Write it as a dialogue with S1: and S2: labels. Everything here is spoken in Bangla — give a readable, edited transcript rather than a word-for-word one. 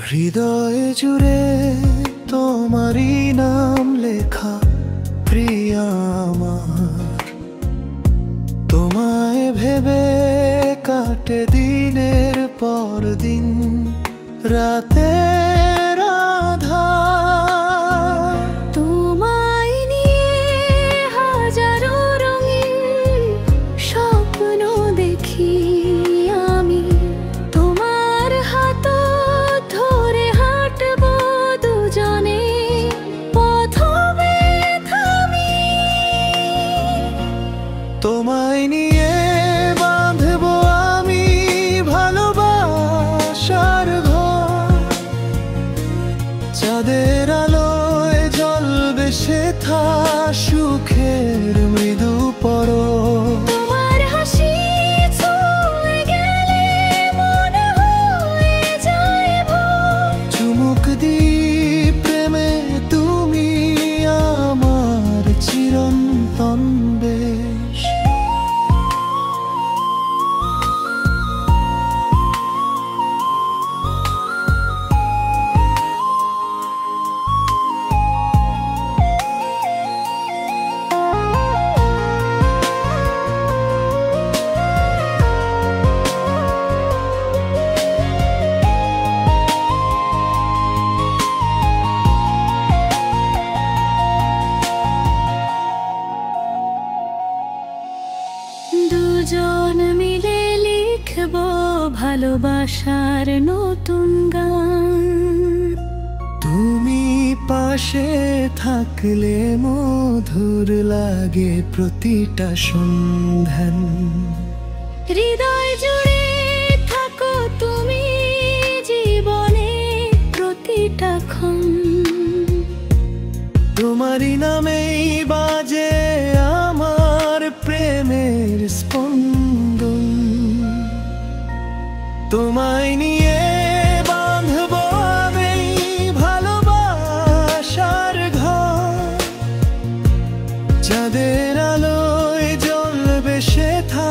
S1: হৃদয়ে জুড়ে তোমারই নাম লেখা প্রিয়া আমার। তোমায় ভেবে কাটে দিনের পর দিন, রাতের আঁধার।
S2: তোমায় নিয়ে হাজারো রঙিন স্বপ্ন দেখি আমি। তোমার হাত ধরে হাঁটবো দুজনে পথ বেঁধামি।
S1: তোমায় নিয়ে বাঁধবো আমি ভালোবাসার ঘর। চাঁদের আলোয় জ্বলবে সেথা সুখের মৃদু পরশ।
S2: তোমার হাসি ছুঁয়ে গেলে মনে হয়ে যায় ভোর।
S1: চুমুক দিই প্রেমে তুমি আমার চিরন্তন বেশ।
S2: দুজন মিলে লিখবো ভালোবাসার নতুন গান।
S1: তুমি পাশে থাকলে মধুর লাগে প্রতিটা সন্ধান।
S2: হৃদয় জুড়ে থাকো তুমি জীবনে প্রতিটা ক্ষণ।
S1: তোমারই নামেই বাজে আমার প্রেমের স্পন্দন। তোমায় নিয়ে বাঁধবো আমি ভালোবাসার ঘর। চাঁদের আলোয় জ্বলবে সেথা